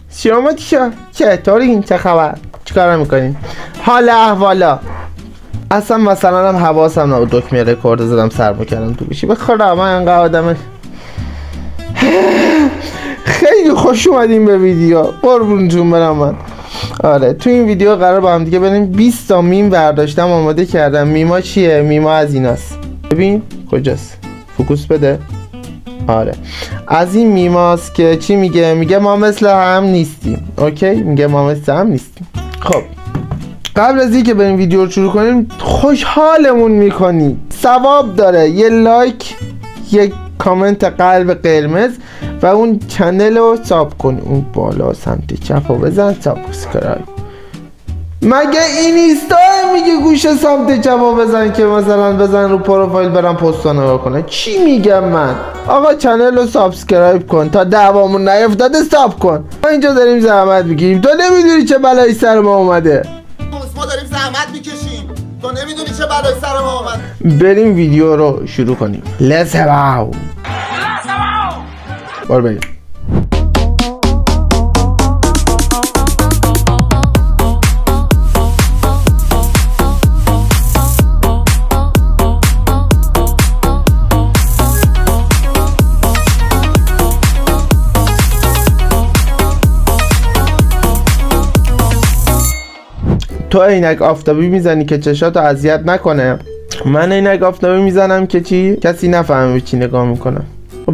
شما چطورین؟ چه خبر؟ چیکار میکنین؟ حال احوالا اصلا مثلا هم حواسم نبود دکمه رکورد زدم سرمو کردم تو گوشی. به خدا من انقدر آدم خیلی خوش اومدیم به ویدیو، قربونتون برم من. آره تو این ویدیو قرار با هم دیگه بریم 20 تا میم برداشتم آماده کردم. میما چیه؟ میما از ایناست. ببین کجاست، فوکوس بده. آره از این میماست که چی میگه؟ میگه ما مثل هم نیستیم. اوکی میگه ما مثل هم نیستیم. خب قبل از اینکه بریم ویدیو رو شروع کنیم خوشحالمون میکنی، ثواب داره یه لایک، یک کامنت قلب قرمز و اون چنل رو ساب کن. اون بالا سمت چپ رو بزن سابسکرایب. مگه این اینستا میگه گوشه سمت چپ رو بزن که مثلا بزن رو پروفایل برم پست‌ها نگاه کنه؟ چی میگم من؟ آقا چنل رو سابسکرایب کن تا دعوامون نیفتاده ساب کن. ما اینجا داریم زحمت میگیریم، تو نمیدونی چه بلایی سر ما اومده. ما داریم زحمت میکشیم، تو نمیدونی چه بلایی سر ما اومده. بریم ویدیو رو شروع کنیم. Let's go. برو بریم. تو عینک آفتابی میزنی که چشاتو اذیت نکنه. من عینک آفتابی میزنم که چی؟ کسی نفهمه به چی نگاه میکنم.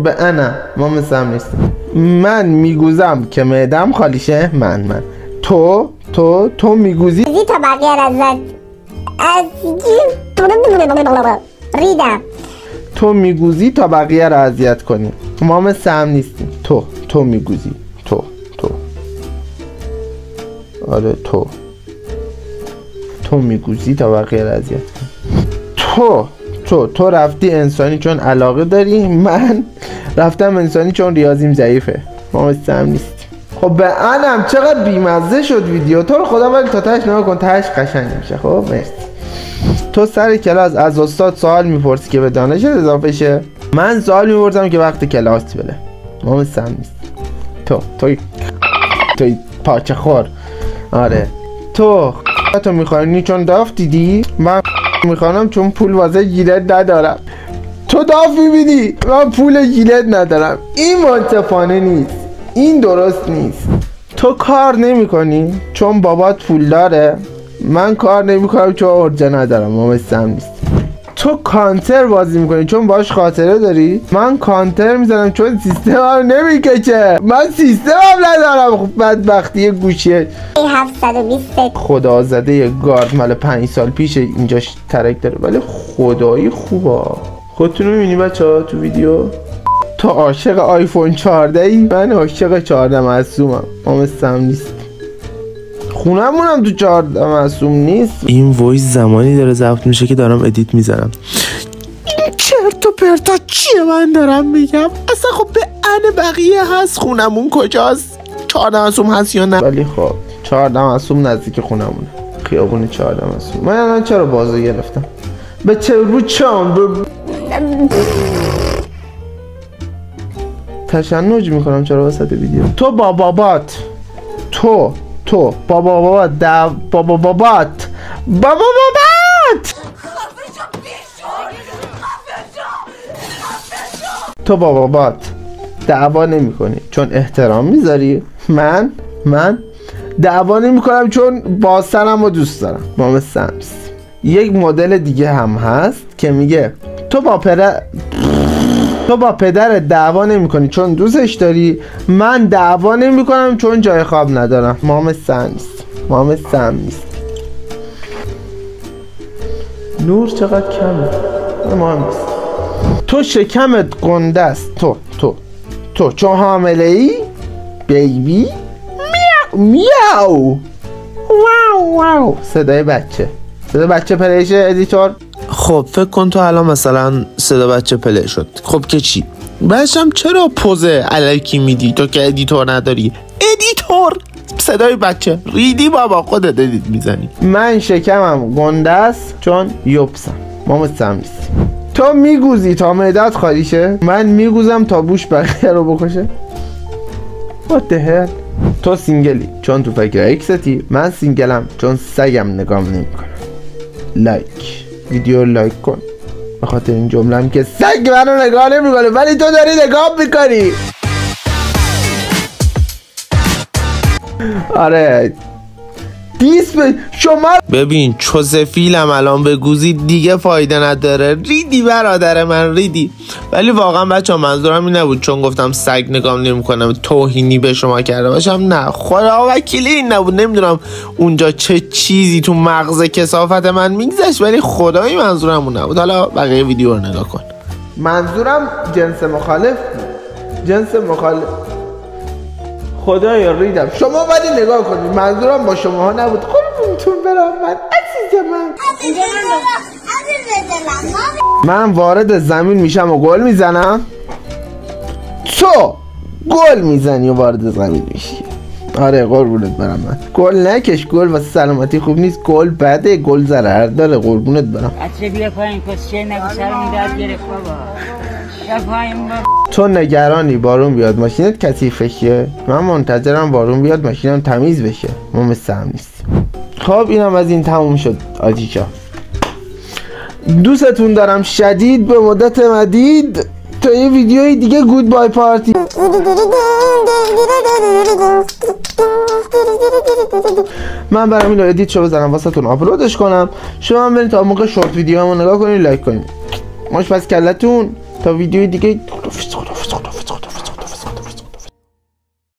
به انا ما مثل هم نیستیم. من میگوزم که معدم خالیشه. من تو میگوزی تا بقیه ریدم. تو میگوزی تا بقیه را اذیت کنی. ما مثل هم نیستیم. تو میگوزی. تو آره تو میگوزی تا بقیه را اذیت کنی. تو رفتی انسانی چون علاقه داری، من رفتم انسانی چون ریاضیم ضعیفه. ما مثل هم نیستیم. خب به انم چقدر بیمزه شد ویدیو. تو رو خدا ولی تا تهش نگاه کن، تهش قشنگ میشه. خب مرسی. تو سر کلاس از استاد سوال میپرسی که به دانشت اضافه شه. من سوال میپرسم که وقت کلاس بره. ما مثل هم نیستیم. توی پاچه خور. آره تو میخوانی چون داف دیدی، من میخوانم چون پول واسه گیلت ندارم. تو داف میبینی، من پول گیلت ندارم. این منصفانه نیست، این درست نیست. تو کار نمیکنی چون بابات پول داره، من کار نمیکنم چون ارجه ندارم. ما مثل هم نیست. تو کانتر بازی میکنی چون باش خاطره داری، من کانتر میزنم چون سیستمم نمیکشه. من سیستمم ندارم. بدبختی گوشیه 720 خدا زده یه گارد مال 5 سال پیش اینجاش ترک داره ولی خدایی خوبه. خودتون میبینی بچه تو ویدیو. تو عاشق آیفون 14 ای، من عاشق 14 معصومم. ما مثل هم نیست. خونمونم تو 14 معصوم نیست. این وایس زمانی داره ضبط میشه که دارم ادیت میزنم. این چرت و پرتا چیه من دارم میگم؟ اصلا خب به ان بقیه هست خونمون کجاست؟ 14 معصوم هست یا نه؟ ولی خب 14 معصوم نزدیک خونمونه، خیابون 14 معصوم. من الان چرا بازو گرفتم؟ به چه رو چام تشنج میکنم چرا وسط ویدیو. تو با بابات تو با بابات دعوا نمی کنی چون احترام میذاری. من دعوا نمی کنم چون باسنم رو دوست دارم. ما مثل هم نیست. یک مدل دیگه هم هست که میگه تو با پدر دعوا نمی کنی چون دوستش داری، من دعوا نمی کنم چون جای خواب ندارم. ما مثل هم نیست. نور چقدر کمه. مهم نیست. تو شکمت گنده است. تو چون حامله ای بیبی میاو واو. صدای بچه پلیشه ادیتور. خب فکر کن تو الان مثلا صدا بچه پلی شد. خب که چی؟ بچم چرا پوزه الکی میدی تو که ادیتور نداری؟ ادیتور صدای بچه ریدی بابا، خودت ادیت میزنی. من شکمم گنده است چون یوبسم. ما مثل هم نیستیم. تو میگوزی تا معدت خالی شه، من میگوزم تا بوش بقیه رو بکشه. What the hell؟ تو سینگلی چون تو فکر ایکستی، من سینگلم چون سگم نگام نمیکنم. لایک، ویدیو لایک کن به خاطر این جمله‌ام که سگ منو نگاه نمیکنه ولی تو داری نگاه میکنی. آره شما ببین چوزفیلم الان بگوزید دیگه فایده نداره. ریدی برادر من، ریدی. ولی واقعا بچه ها منظورم این نبود چون گفتم سگ نگام نمیکنم توهینی به شما کرده باشم، نه خدا وکیلی این نبود. نمیدونم اونجا چه چیزی تو مغز کثافت من میگذشت ولی خدایی منظورم اون نبود. حالا بقیه ویدیو رو نگاه کن. منظورم جنس مخالف بود. جنس مخالف خدایا ریدم. شما باید نگاه کنید، منظورم با شماها نبود. قربونتون برم من عزیز من وارد زمین میشم و گل میزنم، تو گل میزنی و وارد زمین میشی. آره قربونت برم من. گل نکش، گل واسه سلامتی خوب نیست، گل بده، گل ضرر داره. قربونت برم. بچه بیا پایین کسچه نگو سرمون درد گرفت بابا. بیا پایین بابا. تو نگرانی بارون بیاد ماشینت کثیف شه، من منتظرم بارون بیاد ماشینم تمیز بشه. ما مثل هم نیستیم. خب اینم از این تموم شد آجیچا. دوستتون دارم شدید به مدت مدید. تا یه ویدیوی دیگه گود بای پارتی. من برام اینو ادیت شو بزنم واسه تون آپلودش کنم. شما هم برید تا موقع شورت ویدیو همو نگاه کنید، لایک کنید. ماش پس کلتون تا ویدیوی دیگه.